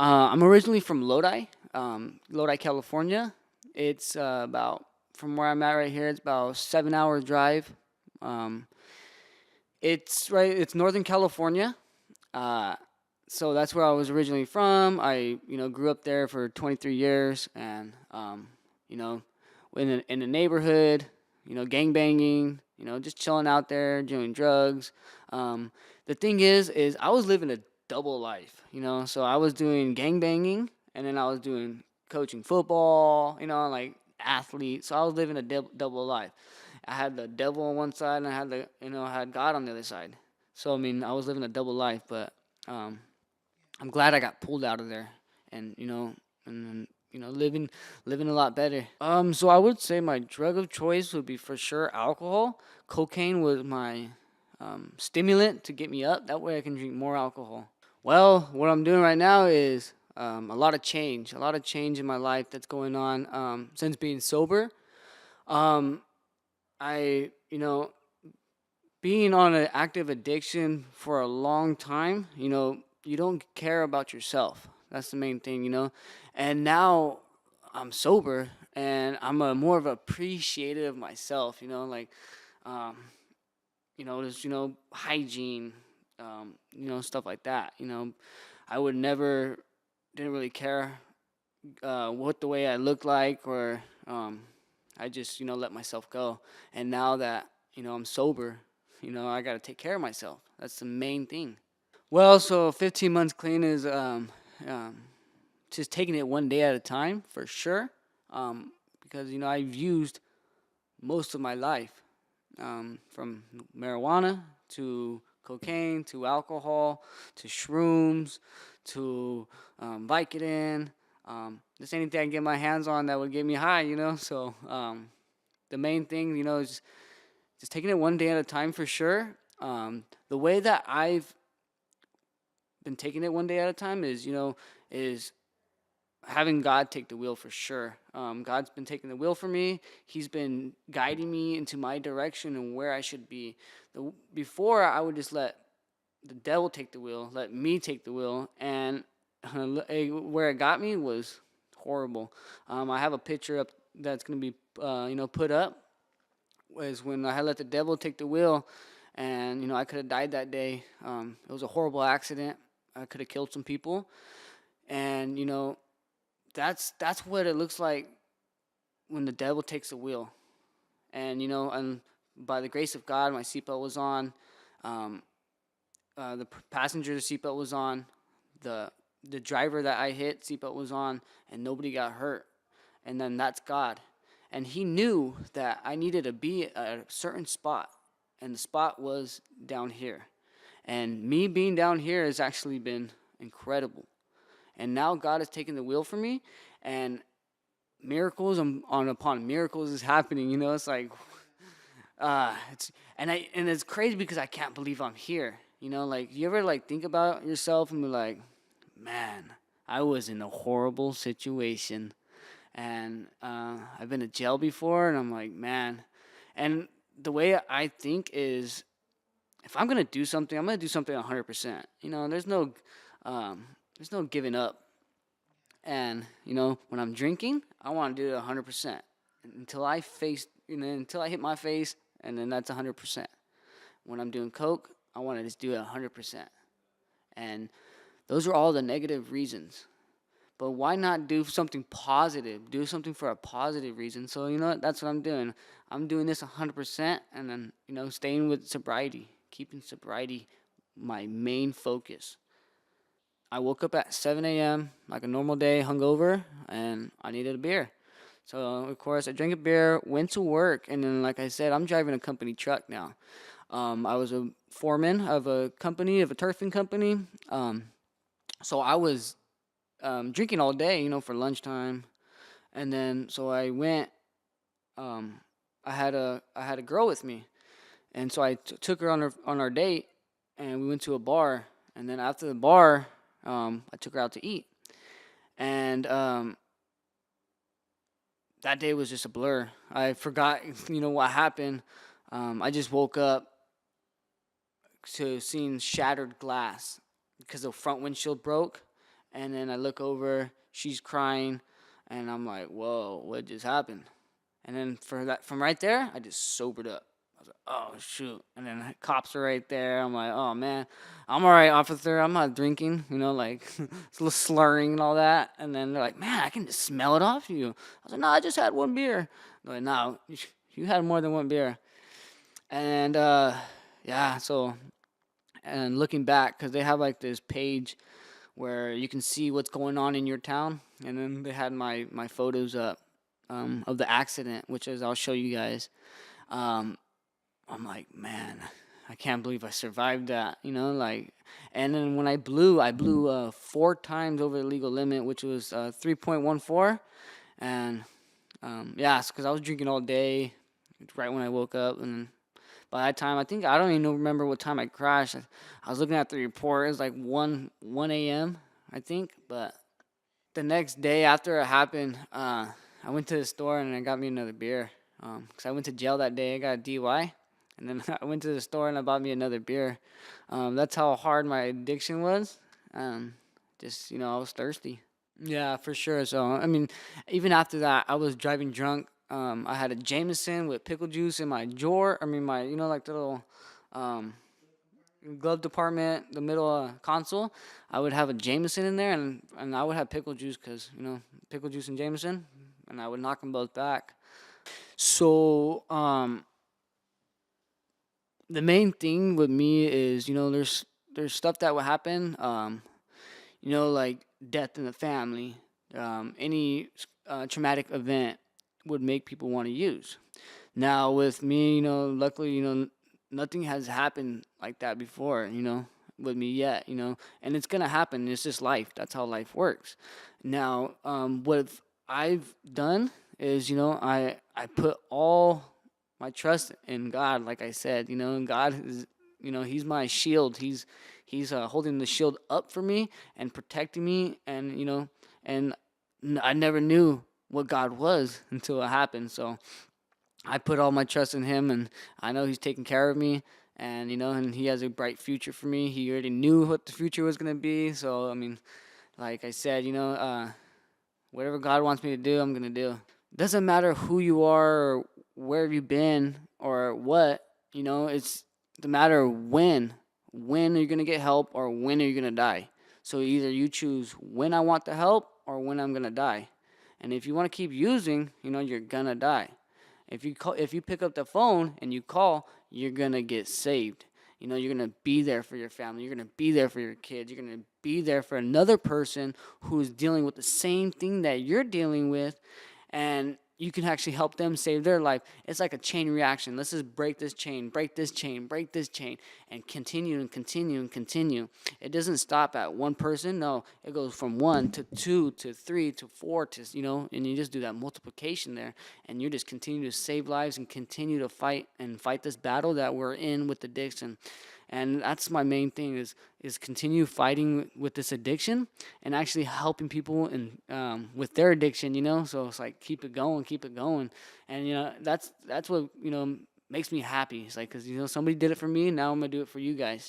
I'm originally from Lodi, California. It's about from where I'm at right here. It's about 7 hour drive. Um, it's Northern California. Uh, so that's where I was originally from. I grew up there for 23 years, and you know in the neighborhood, gang banging, just chilling out there, doing drugs. Um, the thing is I was living a double life, So I was doing gang banging, and then I was doing coaching football, like athlete. So I was living a double life. I had the devil on one side, and I had God on the other side. So I mean, I was living a double life, but um, I'm glad I got pulled out of there, and living a lot better. So I would say my drug of choice would be for sure alcohol. Cocaine was my stimulant to get me up. That way I can drink more alcohol. Well, what I'm doing right now is a lot of change in my life that's going on since being sober. Um, I, being on an active addiction for a long time, you don't care about yourself. That's the main thing, And now I'm sober, and I'm a more of appreciative of myself, um, just hygiene, stuff like that. I would never didn't really care what the way I looked like, or I just let myself go. And now that I'm sober, I got to take care of myself. That's the main thing. Well, so 15 months clean is um, just taking it one day at a time for sure. Because I've used most of my life, from marijuana to cocaine to alcohol to shrooms to Vicodin. Just anything I can get my hands on that would get me high, So the main thing, is just taking it one day at a time for sure. The way that I've been taking it one day at a time is having God take the wheel for sure. God's been taking the wheel for me. He's been guiding me into my direction and where I should be. Before, I would just let the devil take the wheel, let me take the wheel, and where it got me was horrible. I have a picture up that's gonna be put up. Was when I had let the devil take the wheel, and I could have died that day. It was a horrible accident. I could have killed some people, and that's what it looks like when the devil takes the wheel. And by the grace of God, my seatbelt was on. Um, the passenger's seatbelt was on. The the driver that I hit seatbelt was on, and nobody got hurt. And then that's God, and He knew that I needed to be at a certain spot, and the spot was down here. And me being down here has actually been incredible. And now God has taken the wheel for me, and miracles on upon miracles is happening. It's like it's crazy because I can't believe I'm here. Like, you ever like think about yourself and be like, man, I was in a horrible situation, and I've been to jail before, and I'm like, man. And the way I think is, if I'm gonna do something, I'm gonna do something 100%. Um, there's no giving up. And when I'm drinking, I want to do it 100% until until I hit my face, and then that's 100%. When I'm doing coke, I want to just do it 100%. And those are all the negative reasons. But why not do something positive? Do something for a positive reason. So that's what I'm doing. I'm doing this 100%, and then staying with sobriety, keeping sobriety my main focus. I woke up at 7 a.m. like a normal day, hungover, and I needed a beer. So of course I drank a beer, went to work, and then like I said, I'm driving a company truck now. I was a foreman of a turfing company. So I was drinking all day, for lunchtime, and then so I went. Um, I had a girl with me, and so I took her on our date, and we went to a bar, and then after the bar, I took her out to eat, and that day was just a blur. I forgot, what happened. I just woke up to seeing shattered glass because the front windshield broke, And then I look over, she's crying, and I'm like, whoa, what just happened? And then from right there, I just sobered up. I was like, oh shoot! And then the cops are right there. I'm like, oh man, I'm all right, officer. I'm not drinking, like it's a little slurring and all that. And then they're like, man, I can just smell it off you. I was like, no, I just had one beer. They're like, no, you had more than one beer. And yeah, so and looking back, because they have like this page where you can see what's going on in your town, and then they had my photos up of the accident, which is I'll show you guys. Um, I'm like, man, I can't believe I survived that, like. And then when I blew 4 times over the legal limit, which was 3.14, and yeah, because I was drinking all day, right when I woke up, and by that time, I don't even remember what time I crashed. I was looking at the report. It was like 1 a.m. I think. But the next day after it happened, I went to the store and I got me another beer. Because I went to jail that day. I got a DUI. And then I went to the store and I bought me another beer. That's how hard my addiction was. Just, I was thirsty. Yeah, for sure. So, I mean, even after that, I was driving drunk. I had a Jameson with pickle juice in my drawer. I mean, my, like the little um, glove department, the middle console. I would have a Jameson in there, and I would have pickle juice because, pickle juice and Jameson, and I would knock them both back. So, the main thing with me is, there's stuff that would happen, like death in the family, any traumatic event would make people want to use. Now with me, luckily, nothing has happened like that before, with me yet, and it's gonna happen. It's just life. That's how life works. Now, what I've done is, I put all my trust in God. Like I said, and God is, He's my shield. He's holding the shield up for me and protecting me, and and I never knew what God was until it happened. So I put all my trust in Him, and I know He's taking care of me, and and He has a bright future for me. He already knew what the future was gonna be. So I mean, like I said, whatever God wants me to do, I'm gonna do. Doesn't matter who you are or where have you been or what, it's the matter of when are you gonna get help or when are you gonna die. So either you choose when I want the help or when I'm gonna die. And if you want to keep using, you're gonna die. If you pick up the phone and you call, you're gonna get saved. You're gonna be there for your family. You're gonna be there for your kids. You're gonna be there for another person who's dealing with the same thing that you're dealing with, and you can actually help them save their life. It's like a chain reaction. Let's just break this chain, break this chain, break this chain, and continue and continue and continue. It doesn't stop at one person. No, it goes from 1 to 2 to 3 to 4 to, and you just do that multiplication there. And you just continue to save lives and continue to fight this battle that we're in with addiction. And that's my main thing is continue fighting with this addiction and actually helping people with their addiction, so it's like keep it going, and that's what makes me happy. It's like, because somebody did it for me, now I'm gonna do it for you guys.